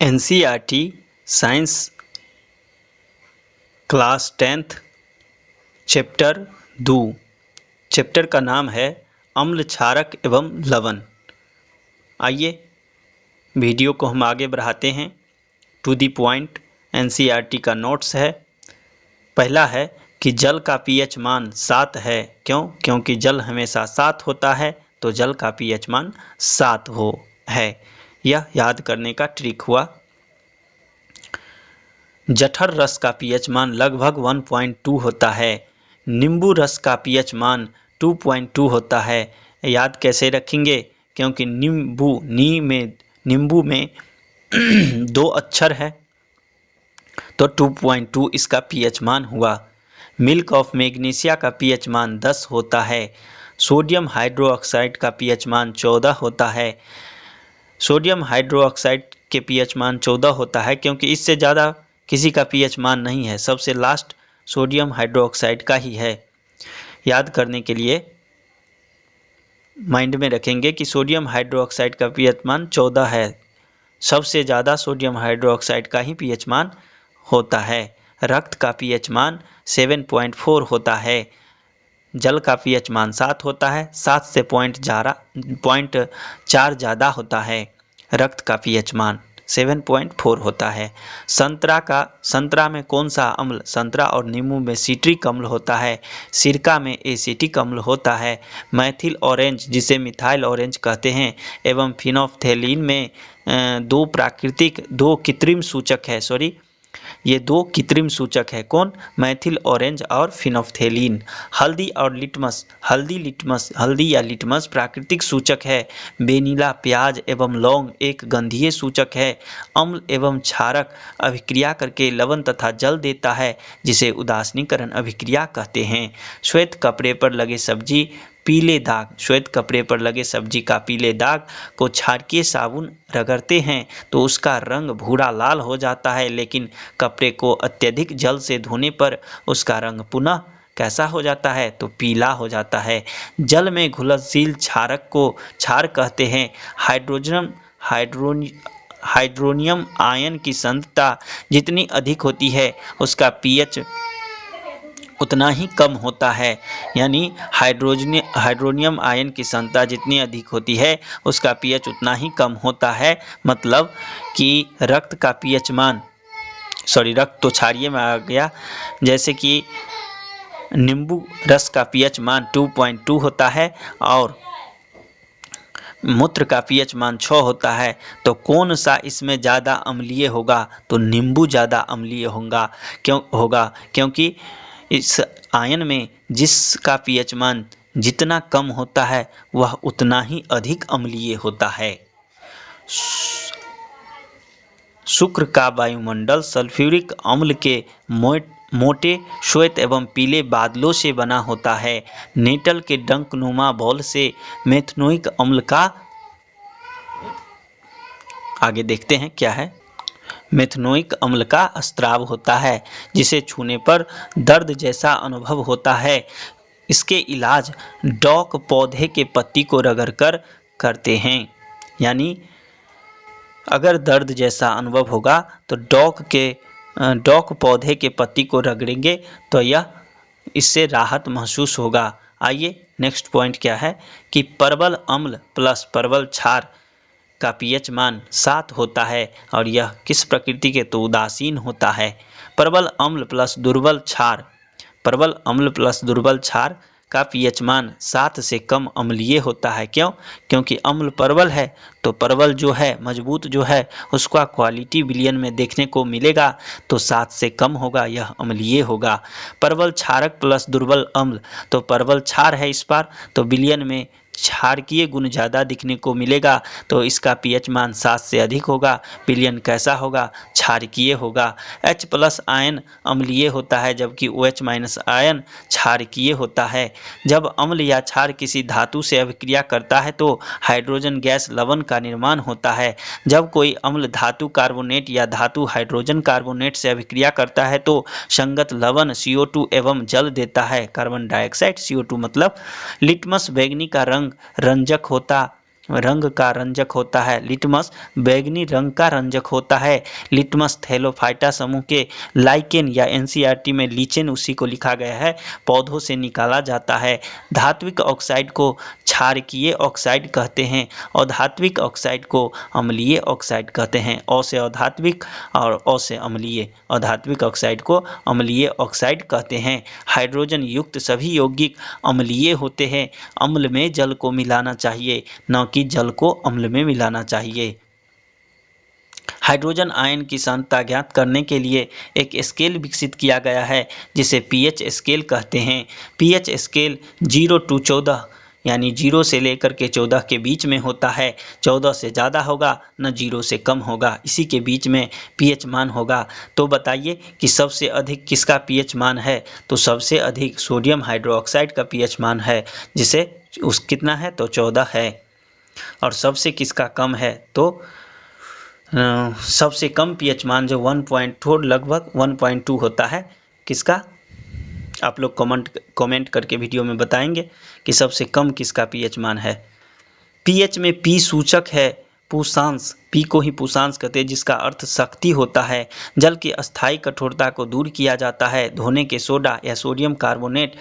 NCERT science class 10th chapter 2। Chapter का नाम है अम्ल क्षारक एवं लवण। आइए वीडियो को हम आगे बढ़ाते हैं। टू दी पॉइंट NCERT का नोट्स है। पहला है कि जल का pH मान 7 है। क्योंकि जल हमेशा 7 होता है, तो जल का pH मान 7 है। यह याद करने का ट्रिक हुआ। जठर रस का pH मान लगभग 1.2 होता है। नींबू रस का pH मान 2.2 होता है। याद कैसे रखेंगे? क्योंकि नींबू में 2 अक्षर है, तो 2.2 इसका pH मान हुआ। मिल्क ऑफ मैग्नीशिया का pH मान 10 होता है। सोडियम हाइड्रोक्साइड का pH मान 14 होता है। सोडियम हाइड्रोक्साइड के pH मान 14 होता है क्योंकि इससे ज़्यादा किसी का pH मान नहीं है। सबसे लास्ट सोडियम हाइड्रोक्साइड का ही है। याद करने के लिए माइंड में रखेंगे कि सोडियम हाइड्रोक्साइड का pH मान 14 है। सबसे ज़्यादा सोडियम हाइड्रोक्साइड का ही pH मान होता है। रक्त का pH मान 7.4 होता है। जल का pH मान 7 होता है। 7 से 0.4 ज़्यादा होता है। रक्त का pH मान 7.4 होता है। संतरा में कौन सा अम्ल? संतरा और नींबू में सिट्रिक अम्ल होता है। सिरका में एसिटिक अम्ल होता है। मैथिल ऑरेंज, जिसे मिथाइल ऑरेंज कहते हैं, एवं फिनोल्फथेलिन में दो कृत्रिम सूचक है। ये 2 कृत्रिम सूचक है। कौन? मैथिल ऑरेंज और फिनोल्फथेलिन। हल्दी या लिटमस प्राकृतिक सूचक है। वेनिला, प्याज एवं लौंग एक गंधीय सूचक है। अम्ल एवं क्षारक अभिक्रिया करके लवण तथा जल देता है, जिसे उदासीनीकरण अभिक्रिया कहते हैं। श्वेत कपड़े पर लगे सब्जी का पीले दाग को क्षारकीय साबुन रगड़ते हैं तो उसका रंग भूरा लाल हो जाता है, लेकिन कपड़े को अत्यधिक जल से धोने पर उसका रंग पुनः कैसा हो जाता है? तो पीला हो जाता है। जल में घुलनशील क्षारक को क्षार कहते हैं। हाइड्रोनियम आयन की सांद्रता जितनी अधिक होती है उसका pH उतना ही कम होता है। यानी हाइड्रोनियम आयन की सांद्रता जितनी अधिक होती है उसका pH उतना ही कम होता है। मतलब कि रक्त का pH मान रक्त तो क्षारीय में आ गया। जैसे कि नींबू रस का pH मान 2.2 होता है और मूत्र का pH मान 6 होता है। तो कौन सा इसमें ज़्यादा अम्लीय होगा? तो नींबू ज़्यादा अम्लीय होगा क्योंकि इस आयन में जिसका pH मान जितना कम होता है वह उतना ही अधिक अम्लीय होता है। शुक्र का वायुमंडल सल्फ्यूरिक अम्ल के मोटे श्वेत एवं पीले बादलों से बना होता है। नेटल के डंकनुमा बॉल से मेथनोइक अम्ल का आगे देखते हैं क्या है। मेथनोइक अम्ल का स्राव होता है, जिसे छूने पर दर्द जैसा अनुभव होता है। इसके इलाज डॉक पौधे के पत्ती को रगड़कर करते हैं। यानी अगर दर्द जैसा अनुभव होगा तो डॉक पौधे के पत्ती को रगड़ेंगे तो इससे राहत महसूस होगा। आइए नेक्स्ट पॉइंट क्या है कि परवल अम्ल प्लस परवल क्षार का pH मान 7 होता है और यह किस प्रकृति के? तो उदासीन होता है। परवल अम्ल प्लस दुर्बल क्षार का pH मान 7 से कम अम्लीय होता है। क्योंकि अम्ल परवल है तो परवल जो है मजबूत जो है उसका क्वालिटी विलयन में देखने को मिलेगा, तो 7 से कम होगा, यह अम्लीय होगा। परवल क्षारक प्लस दुर्बल अम्ल, तो परवल क्षार है इस बार, तो विलयन में क्षारकीय गुण ज़्यादा दिखने को मिलेगा, तो इसका pH मान 7 से अधिक होगा। विलयन कैसा होगा? क्षारकीय होगा। H प्लस आयन अम्लीय होता है जबकि OH माइनस आयन क्षारकीय होता है। जब अम्ल या क्षार किसी धातु से अभिक्रिया करता है तो हाइड्रोजन गैस लवण का निर्माण होता है। जब कोई अम्ल धातु कार्बोनेट या धातु हाइड्रोजन कार्बोनेट से अभिक्रिया करता है तो संगत लवण CO2 एवं जल देता है, कार्बन डाइऑक्साइड CO2। मतलब लिटमस बैंगनी का रंग रंजक होता रंग का रंजक होता है? लिटमस बैंगनी रंग का रंजक होता है। लिटमस थैलोफाइटा समूह के लाइकेन या एनसीईआरटी में लीचेन उसी को लिखा गया है, पौधों से निकाला जाता है। धात्विक ऑक्साइड को क्षारकीय ऑक्साइड कहते हैं और धात्विक ऑक्साइड को अम्लीय ऑक्साइड कहते हैं। अ से अधात्विक और अ से अम्लीय। अधात्विक ऑक्साइड को अम्लीय ऑक्साइड कहते हैं। हाइड्रोजन युक्त सभी यौगिक अम्लीय होते हैं। अम्ल में जल को मिलाना चाहिए, न कि जल को अम्ल में मिलाना चाहिए। हाइड्रोजन आयन की सांद्रता ज्ञात करने के लिए एक स्केल विकसित किया गया है जिसे पीएच स्केल कहते हैं। पीएच स्केल 0 to 14 यानी 0 से लेकर के 14 के बीच में होता है। 14 से ज़्यादा होगा न 0 से कम होगा, इसी के बीच में पीएच मान होगा। तो बताइए कि सबसे अधिक किसका पीएच मान है? तो सबसे अधिक सोडियम हाइड्रोक्साइड का पीएच मान है, जिसे उस कितना है तो 14 है। और सबसे किसका कम है? तो सबसे कम पीएच मान जो 1.4 लगभग 1.2 होता है। किसका? आप लोग कमेंट करके वीडियो में बताएंगे कि सबसे कम किसका पीएच मान है। पीएच में पी सूचक है पुषांश, पी को ही पुषांश कहते हैं, जिसका अर्थ शक्ति होता है। जल की अस्थायी कठोरता को दूर किया जाता है धोने के सोडा या सोडियम कार्बोनेट,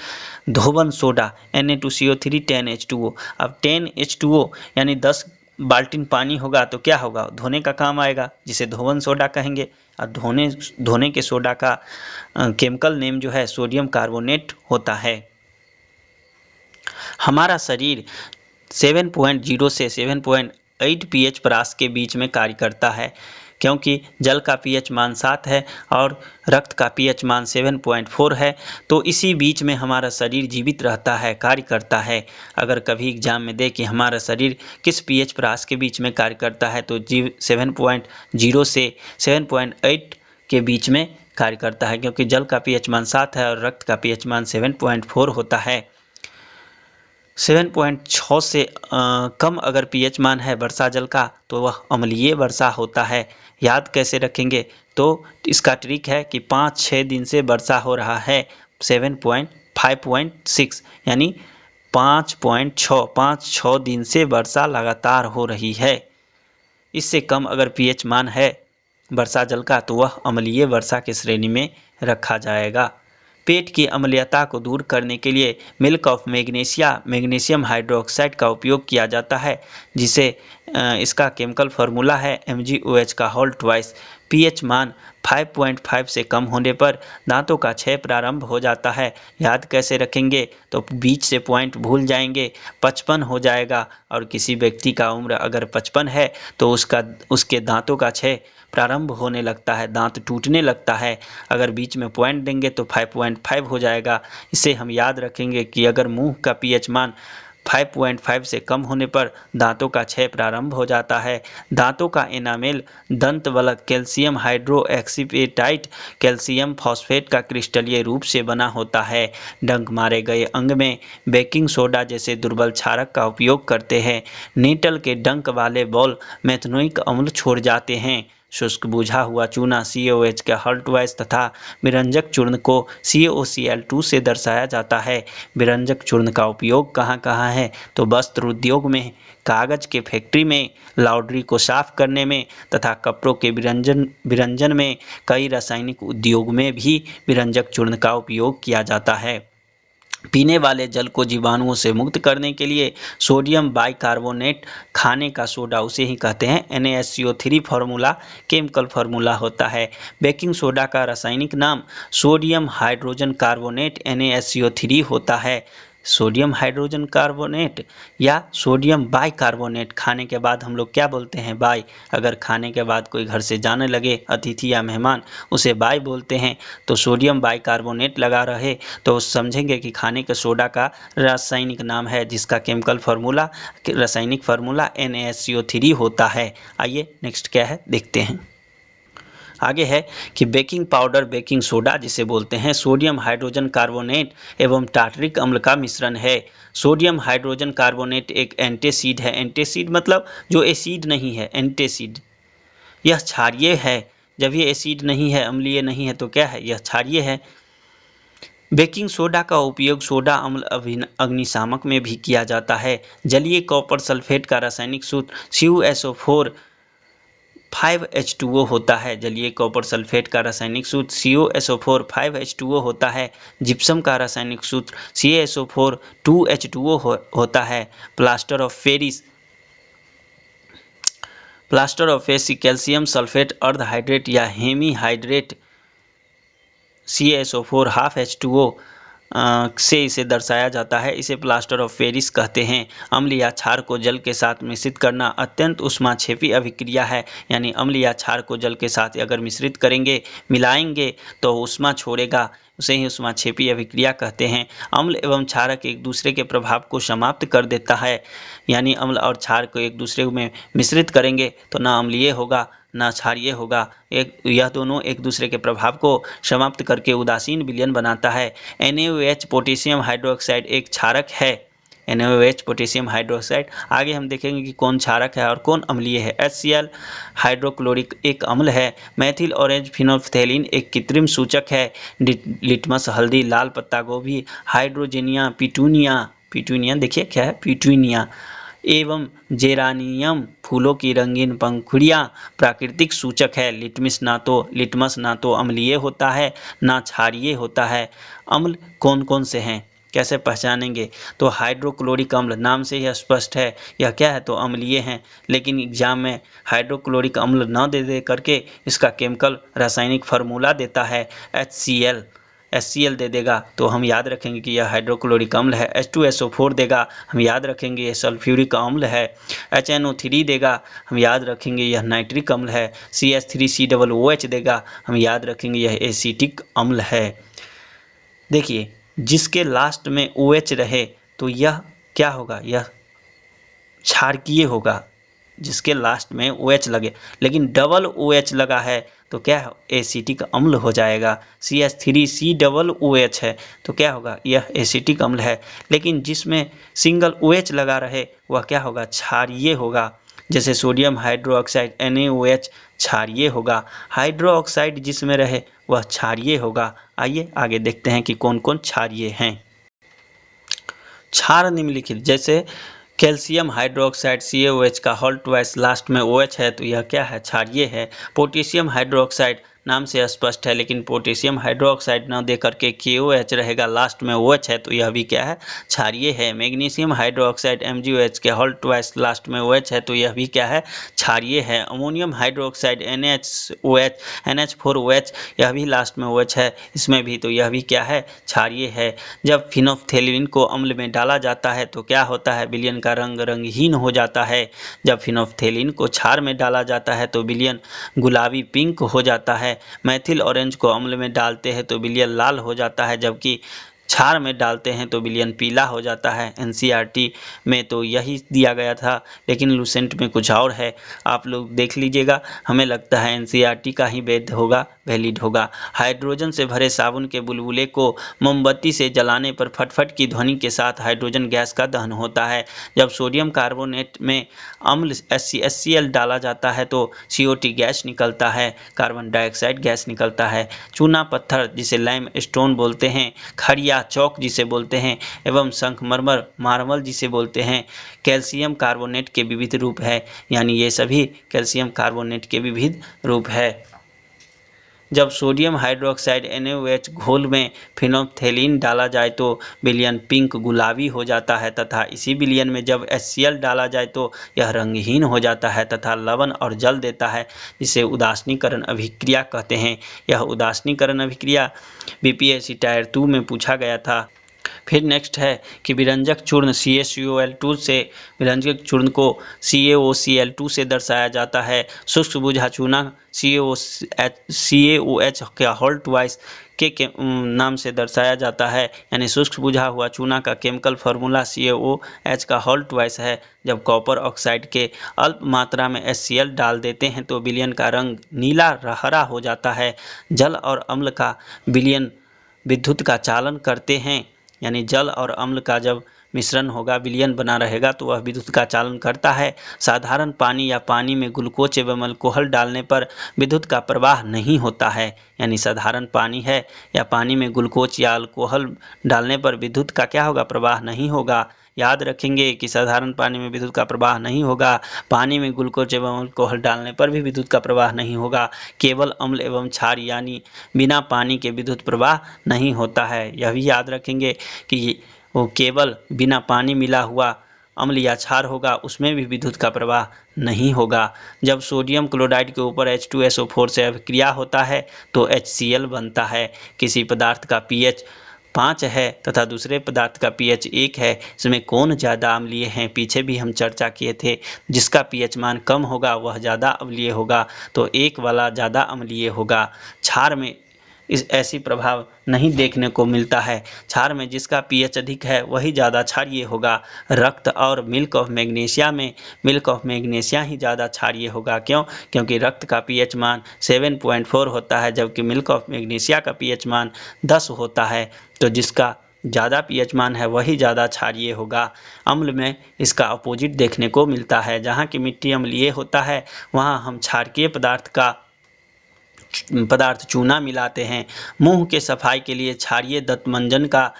धोवन सोडा Na2CO3 10H2O। अब 10H2O यानी 10 बाल्टीन पानी होगा तो क्या होगा? धोने का काम आएगा, जिसे धोवन सोडा कहेंगे। और धोने के सोडा का केमिकल नेम जो है सोडियम कार्बोनेट होता है। हमारा शरीर 7.0 से 7.8 पीएच परास के बीच में कार्य करता है, क्योंकि जल का पीएच मान 7 है और रक्त का पीएच मान 7.4 है। तो इसी बीच में हमारा शरीर जीवित रहता है, कार्य करता है। अगर कभी एग्जाम में दे कि हमारा शरीर किस पीएच परास के बीच में कार्य करता है, तो 7.0 से 7.8 के बीच में कार्य करता है, क्योंकि जल का पीएच मान 7 है और रक्त का पीएच मान 7.4 होता है। 7.6 से कम अगर पीएच मान है वर्षा जल का तो वह अम्लीय वर्षा होता है। याद कैसे रखेंगे? तो इसका ट्रिक है कि 5-6 दिन से वर्षा हो रहा है। 5.6 यानी 5.6 दिन से वर्षा लगातार हो रही है। इससे कम अगर पीएच मान है वर्षा जल का तो वह अम्लीय वर्षा की श्रेणी में रखा जाएगा। पेट की अम्लीयता को दूर करने के लिए मिल्क ऑफ मैग्नीशियम हाइड्रोक्साइड का उपयोग किया जाता है, जिसे इसका केमिकल फार्मूला है MgOH का होल ट्वाइस। पीएच मान 5.5 से कम होने पर दांतों का क्षय प्रारंभ हो जाता है। याद कैसे रखेंगे? तो बीच से पॉइंट भूल जाएंगे। 55 हो जाएगा और किसी व्यक्ति का उम्र अगर 55 है तो उसके दांतों का क्षय प्रारंभ होने लगता है, दांत टूटने लगता है। अगर बीच में पॉइंट देंगे तो 5.5 हो जाएगा। इसे हम याद रखेंगे कि अगर मुंह का पीएच मान 5.5 से कम होने पर दांतों का क्षय प्रारंभ हो जाता है। दांतों का एनामेल दंत वलक कैल्शियम हाइड्रोक्सीपेटाइट कैल्शियम फॉस्फेट का क्रिस्टलीय रूप से बना होता है। डंक मारे गए अंग में बेकिंग सोडा जैसे दुर्बल क्षारक का उपयोग करते हैं। नीटल के डंक वाले बॉल मेथनोइक अम्ल छोड़ जाते हैं। शुष्क बुझा हुआ चूना CaOH का हल्टवाइस तथा विरंजक चूर्ण को CaOCl2 से दर्शाया जाता है। विरंजक चूर्ण का उपयोग कहाँ कहाँ है? तो वस्त्र उद्योग में, कागज के फैक्ट्री में, लॉन्ड्री को साफ करने में तथा कपड़ों के विरंजन में, कई रासायनिक उद्योग में भी विरंजक चूर्ण का उपयोग किया जाता है। पीने वाले जल को जीवाणुओं से मुक्त करने के लिए सोडियम बाइकार्बोनेट, खाने का सोडा उसे ही कहते हैं, NaSCO3 फार्मूला केमिकल फार्मूला होता है। बेकिंग सोडा का रासायनिक नाम सोडियम हाइड्रोजन कार्बोनेट NaSCO3 होता है। सोडियम हाइड्रोजन कार्बोनेट या सोडियम बाइकार्बोनेट, खाने के बाद हम लोग क्या बोलते हैं? बाई। अगर खाने के बाद कोई घर से जाने लगे अतिथि या मेहमान, उसे बाई बोलते हैं। तो सोडियम बाइकार्बोनेट लगा रहे तो समझेंगे कि खाने के सोडा का रासायनिक नाम है, जिसका केमिकल फार्मूला रासायनिक फार्मूला NaSCO3 होता है। आइए नेक्स्ट क्या है देखते हैं। आगे है कि बेकिंग पाउडर बेकिंग सोडा जिसे बोलते हैं सोडियम हाइड्रोजन कार्बोनेट एवं टार्टरिक अम्ल का मिश्रण है। सोडियम हाइड्रोजन कार्बोनेट एक एंटासिड है। एंटासिड मतलब जो एसिड नहीं है, एंटासिड। यह क्षारीय है। जब ये एसिड नहीं है, अम्लीय नहीं है, तो क्या है? यह क्षारीय है। बेकिंग सोडा का उपयोग सोडा अम्ल अग्निशामक में भी किया जाता है। जलीय कॉपर सल्फेट का रासायनिक सूत्र CuSO4 5H2O होता है। जलीय कॉपर सल्फेट का रासायनिक सूत्र CuSO4 5H2O होता है। जिप्सम का रासायनिक सूत्र CaSO4 2H2O होता है। Plaster of Paris calcium sulphate अर्ध हाइड्रेट या hemi hydrate CaSO4 half H2O से इसे दर्शाया जाता है। इसे प्लास्टर ऑफ पेरिस कहते हैं। अम्ल या क्षार को जल के साथ मिश्रित करना अत्यंत ऊष्माक्षेपी अभिक्रिया है। यानी अम्ल या क्षार को जल के साथ अगर मिश्रित करेंगे, मिलाएंगे तो ऊष्मा छोड़ेगा, उसे ही ऊष्माक्षेपी अभिक्रिया कहते हैं। अम्ल एवं क्षारक एक दूसरे के प्रभाव को समाप्त कर देता है। यानी अम्ल और क्षार को एक दूसरे में मिश्रित करेंगे तो ना अम्लीय होगा ना क्षारीय होगा, यह दोनों एक दूसरे के प्रभाव को समाप्त करके उदासीन विलयन बनाता है। NaOH पोटेशियम हाइड्रोक्साइड एक क्षारक है। NaOH potassium hydroxide. आगे हम देखेंगे कि कौन क्षारक है और कौन अम्लीय है। HCl हाइड्रोक्लोरिक एक अम्ल है। मैथिल ऑरेंज फिनोल्फ्थेलिन एक कृत्रिम सूचक है। लिटमस हल्दी, लाल पत्ता गोभी, हाइड्रोजेनिया पिटूनिया देखिए क्या है, पिटूनिया एवं जेरानियम फूलों की रंगीन पंखुड़ियाँ प्राकृतिक सूचक है। लिटमस ना तो अम्लीय होता है ना क्षारीय होता है। अम्ल कौन कौन से हैं, कैसे पहचानेंगे? तो हाइड्रोक्लोरिक अम्ल नाम से ही स्पष्ट है, यह क्या है तो अम्लीय हैं। लेकिन एग्जाम में हाइड्रोक्लोरिक अम्ल न दे करके इसका केमिकल रासायनिक फार्मूला देता है HCl दे देगा तो हम याद रखेंगे कि यह हाइड्रोक्लोरिक अम्ल है। H2SO4 देगा, हम याद रखेंगे यह सल्फ्यूरिक अम्ल है। HNO3 देगा, हम याद रखेंगे यह नाइट्रिक अम्ल है। CH3COOH देगा, हम याद रखेंगे यह एसिटिक अम्ल है। देखिए जिसके लास्ट में OH रहे तो यह क्या होगा, यह क्षारकीय होगा। जिसके लास्ट में OH लगे, लेकिन डबल OH लगा है तो क्या है, एसिटिक अम्ल हो जाएगा। CH3COOH है तो क्या होगा, यह एसिटिक अम्ल है। लेकिन जिसमें सिंगल OH लगा रहे वह क्या होगा, क्षारीय होगा। जैसे सोडियम हाइड्रोक्साइड NaOH क्षारीय होगा। हाइड्रोक्साइड जिसमें रहे वह क्षारीय होगा। आइए आगे देखते हैं कि कौन कौन क्षारीय हैं। क्षार निम्नलिखित, जैसे कैल्शियम हाइड्रोक्साइड CaOH का होल ट्वाइस लास्ट में OH है तो यह क्या है, क्षारीय है। पोटेशियम हाइड्रोक्साइड नाम से स्पष्ट है, लेकिन पोटेशियम हाइड्रोक्साइड न दे करके KOH रहेगा, लास्ट में OH है तो यह भी क्या है, क्षारीय है। मैग्नीशियम हाइड्रोक्साइड MgOH के होल ट्वाइस लास्ट में OH है तो यह भी क्या है, क्षारीय है। अमोनियम हाइड्रोक्साइड NH4OH यह भी लास्ट में OH है, इसमें भी तो यह भी क्या है, क्षारीय है। जब फिनोल्फ्थेलिन को अम्ल में डाला जाता है तो क्या होता है, विलयन का रंग रंगहीन हो जाता है। जब फिनोल्फ्थेलिन को क्षार में डाला जाता है तो विलयन गुलाबी पिंक हो जाता है। मैथिल ऑरेंज को अम्ल में डालते हैं तो विलयन लाल हो जाता है, जबकि क्षार में डालते हैं तो विलयन पीला हो जाता है। NCERT में तो यही दिया गया था, लेकिन लूसेंट में कुछ और है, आप लोग देख लीजिएगा। हमें लगता है NCERT का ही वैलिड होगा। हाइड्रोजन से भरे साबुन के बुलबुले को मोमबत्ती से जलाने पर फटफट की ध्वनि के साथ हाइड्रोजन गैस का दहन होता है। जब सोडियम कार्बोनेट में अम्ल HCl डाला जाता है तो CO2 गैस निकलता है, कार्बन डाइऑक्साइड गैस निकलता है। चूना पत्थर जिसे लाइम स्टोन बोलते हैं, खड़िया चौक जिसे बोलते हैं, एवं संगमरमर मार्बल जिसे बोलते हैं, कैल्शियम कार्बोनेट के विविध रूप है। यानी ये सभी कैल्शियम कार्बोनेट के विविध रूप है। जब सोडियम हाइड्रोक्साइड NaOH घोल में फिनोल्फ्थेलिन डाला जाए तो विलयन पिंक गुलाबी हो जाता है, तथा इसी विलयन में जब HCl डाला जाए तो यह रंगहीन हो जाता है तथा लवण और जल देता है, जिसे उदासीनीकरण अभिक्रिया कहते हैं। यह उदासीनीकरण अभिक्रिया BPSC टायर 2 में पूछा गया था। फिर नेक्स्ट है कि विरंजक चूर्ण CaCO2 से विरंजक चूर्ण को CaOCl2 से दर्शाया जाता है। शुष्क बुझा चूना CaOH का होल ट्वाइस के नाम से दर्शाया जाता है। यानी शुष्क बुझा हुआ चूना का केमिकल फार्मूला CaOH का होल ट्वाइस है। जब कॉपर ऑक्साइड के अल्प मात्रा में HCl डाल देते हैं तो विलयन का रंग नीला हरा हो जाता है। जल और अम्ल का विलयन विद्युत का चालन करते हैं। यानी जल और अम्ल का जब मिश्रण होगा, विलयन बना रहेगा तो वह विद्युत का चालन करता है। साधारण पानी या पानी में ग्लूकोज एवं अल्कोहल डालने पर विद्युत का प्रवाह नहीं होता है। यानी साधारण पानी है या पानी में ग्लूकोज या अल्कोहल डालने पर विद्युत का क्या होगा, प्रवाह नहीं होगा। याद रखेंगे कि साधारण पानी में विद्युत का प्रवाह नहीं होगा, पानी में ग्लूकोज एवं अल्कोहल डालने पर भी विद्युत का प्रवाह नहीं होगा। केवल अम्ल एवं क्षार यानी बिना पानी के विद्युत प्रवाह नहीं होता है। यह भी याद रखेंगे कि वो केवल बिना पानी मिला हुआ अम्ल या क्षार होगा, उसमें भी विद्युत का प्रवाह नहीं होगा। जब सोडियम क्लोराइड के ऊपर H2SO4 से अभिक्रिया होता है तो HCl बनता है। किसी पदार्थ का pH 5 है तथा दूसरे पदार्थ का pH 1 है, इसमें कौन ज़्यादा अम्लीय है? पीछे भी हम चर्चा किए थे, जिसका pH मान कम होगा वह ज़्यादा अम्लीय होगा, तो 1 वाला ज़्यादा अम्लीय होगा। क्षार में इस ऐसी प्रभाव नहीं देखने को मिलता है। क्षार में जिसका pH अधिक है वही ज़्यादा क्षारीय होगा। रक्त और मिल्क ऑफ मैग्नीशिया में मिल्क ऑफ मैग्नीशिया ही ज़्यादा क्षारीय होगा। क्यों? क्योंकि रक्त का pH मान 7.4 होता है, जबकि मिल्क ऑफ मैग्नीशिया का pH मान 10 होता है। तो जिसका ज़्यादा pH मान है वही ज़्यादा क्षारीय होगा। अम्ल में इसका अपोजिट देखने को मिलता है। जहाँ की मिट्टी अम्लीय होता है वहाँ हम क्षारकीय पदार्थ चूना मिलाते हैं। मुंह के सफाई के लिए क्षारीय दंतमंजन का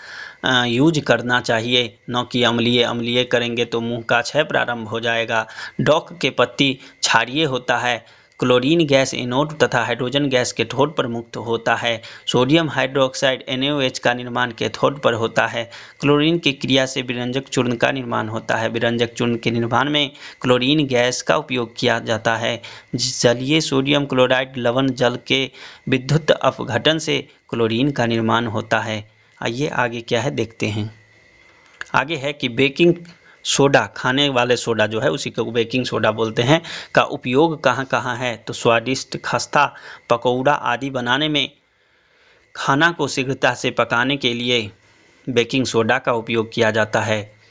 यूज करना चाहिए, न कि अम्लीय करेंगे तो मुंह का क्षय प्रारंभ हो जाएगा। डॉक के पत्ती क्षारीय होता है। क्लोरीन गैस एनोड तथा हाइड्रोजन गैस कैथोड पर मुक्त होता है। सोडियम हाइड्रोक्साइड NaOH का निर्माण कैथोड पर होता है। क्लोरीन की क्रिया से विरंजक चूर्ण का निर्माण होता है। विरंजक चूर्ण के निर्माण में क्लोरीन गैस का उपयोग किया जाता है। जलीय सोडियम क्लोराइड लवण जल के विद्युत अपघटन से क्लोरीन का निर्माण होता है। आइए आगे क्या है देखते हैं। आगे है कि बेकिंग सोडा, खाने वाले सोडा जो है उसी को बेकिंग सोडा बोलते हैं, का उपयोग कहाँ कहाँ है? तो स्वादिष्ट खस्ता, पकौड़ा आदि बनाने में, खाना को शीघ्रता से पकाने के लिए बेकिंग सोडा का उपयोग किया जाता है।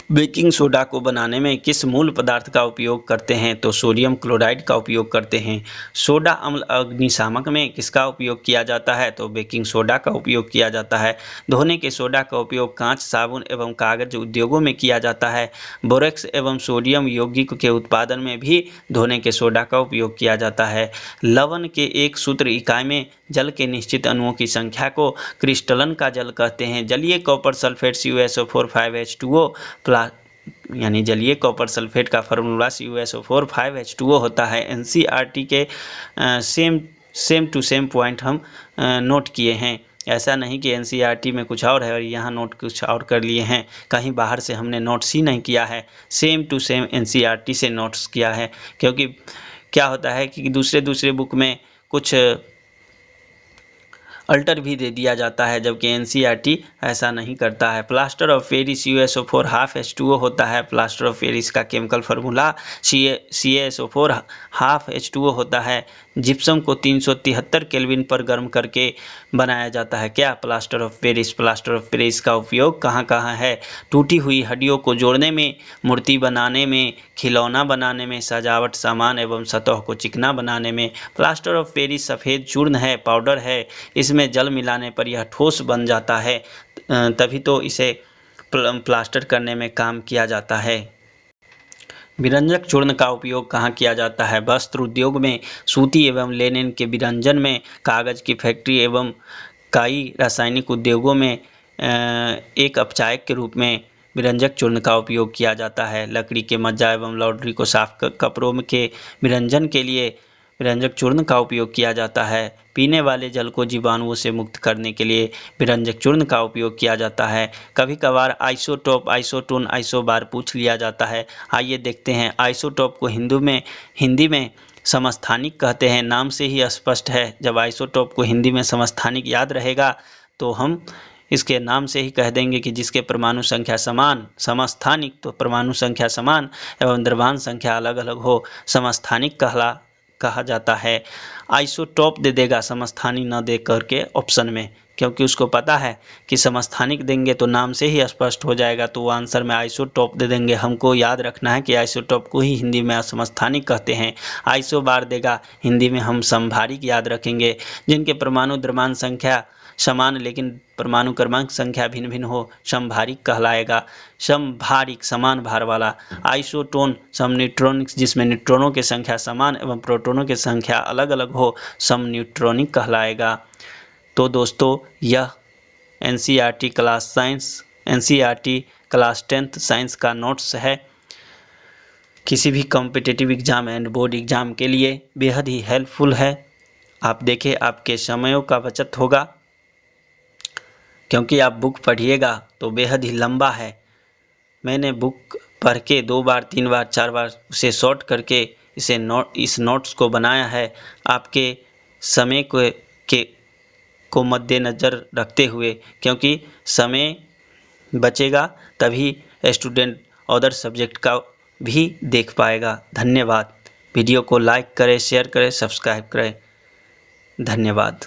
बेकिंग सोडा को बनाने में किस मूल पदार्थ का उपयोग करते हैं? तो सोडियम क्लोराइड का उपयोग करते हैं। सोडा अम्ल अग्निशामक में किसका उपयोग किया जाता है? तो बेकिंग सोडा का उपयोग किया जाता है। धोने के सोडा का उपयोग कांच, साबुन एवं कागज उद्योगों में किया जाता है। बोरेक्स एवं सोडियम यौगिक के उत्पादन में भी धोने के सोडा का उपयोग किया जाता है। लवण के एक सूत्र इकाई में जल के निश्चित अणुओं की संख्या को क्रिस्टलन का जल कहते हैं। जलीय कॉपर सल्फेट CuSO4 5H2O यानी जलीय कॉपर सल्फेट का फार्मूला CuSO4 5H2O होता है। NCERT के सेम टू सेम पॉइंट हम नोट किए हैं। ऐसा नहीं कि NCERT में कुछ और है और यहाँ नोट कुछ और कर लिए हैं। कहीं बाहर से हमने नोट्स ही नहीं किया है, सेम टू सेम NCERT से नोट्स किया है। क्योंकि क्या होता है कि दूसरे बुक में कुछ अल्टर भी दे दिया जाता है, जबकि NCERT ऐसा नहीं करता है। Plaster of Paris CuSO4 half H2O होता है। प्लास्टर ऑफ पेरिस का chemical formula CaSO4 half H2O होता है। जिप्सम को 373 केल्विन पर गर्म करके बनाया जाता है। क्या? Plaster of Paris. Plaster of Paris का उपयोग कहाँ कहाँ है? टूटी हुई हड्डियों को जोड़ने में, मूर्ति बनाने में, खिलौना बनाने में, सजावट सामान एवं सतह को चिकना बनाने में। प्लास्टर ऑफ पेरिस सफ़ेद चूर्ण है, पाउडर है। इसमें जल मिलाने पर यह ठोस बन जाता है, तभी तो इसे प्लास्टर करने में काम किया जाता है। विरंजक चूर्ण का उपयोग कहाँ किया जाता है? वस्त्र उद्योग में, सूती एवं लेनिन के विरंजन में, कागज की फैक्ट्री एवं कई रासायनिक उद्योगों में एक अपचायक के रूप में विरंजक चूर्ण का उपयोग किया जाता है। लकड़ी के मज्जा एवं लॉन्ड्री को साफ कपड़ों के विरंजन के लिए विरंजक चूर्ण का उपयोग किया जाता है। पीने वाले जल को जीवाणुओं से मुक्त करने के लिए विरंजक चूर्ण का उपयोग किया जाता है। कभी कभार आइसोटोप, आइसोटोन, आइसोबार पूछ लिया जाता है। आइए देखते हैं। आइसोटोप को हिंदी में समस्थानिक कहते हैं। नाम से ही स्पष्ट है, जब आइसोटोप को हिंदी में समस्थानिक याद रहेगा तो हम इसके नाम से ही कह देंगे कि जिसके परमाणु संख्या समान, समस्थानिक तो परमाणु संख्या समान एवं द्रव्यमान संख्या अलग अलग हो, समस्थानिक कहा जाता है। आइसोटोप दे देगा समस्थानिक न दे करके ऑप्शन में, क्योंकि उसको पता है कि समस्थानिक देंगे तो नाम से ही स्पष्ट हो जाएगा, तो वो आंसर में आइसोटोप दे देंगे। हमको याद रखना है कि आइसोटोप को ही हिंदी में समस्थानिक कहते हैं। आइसोबार देगा, हिंदी में हम समभारिक याद रखेंगे। जिनके परमाणु द्रव्यमान संख्या समान लेकिन परमाणु क्रमांक संख्या भिन्न भिन्न हो, समभारिक कहलाएगा। समभारिक समान भार वाला। आइसोटोन समन्यूट्रॉनिक जिसमें न्यूट्रॉनों की संख्या समान एवं प्रोटॉनों की संख्या अलग अलग हो, समन्यूट्रॉनिक कहलाएगा। तो दोस्तों यह NCERT class science, NCERT class 10th science का नोट्स है। किसी भी competitive exam and board exam के लिए बेहद ही हेल्पफुल है। आप देखें, आपके समयों का बचत होगा, क्योंकि आप बुक पढ़िएगा तो बेहद ही लंबा है। मैंने बुक पढ़ के 2 बार 3 बार 4 बार उसे शॉर्ट करके इस नोट्स को बनाया है, आपके समय को मद्देनज़र रखते हुए, क्योंकि समय बचेगा तभी स्टूडेंट अदर सब्जेक्ट का भी देख पाएगा। धन्यवाद। वीडियो को लाइक करें, शेयर करें, सब्सक्राइब करें। धन्यवाद।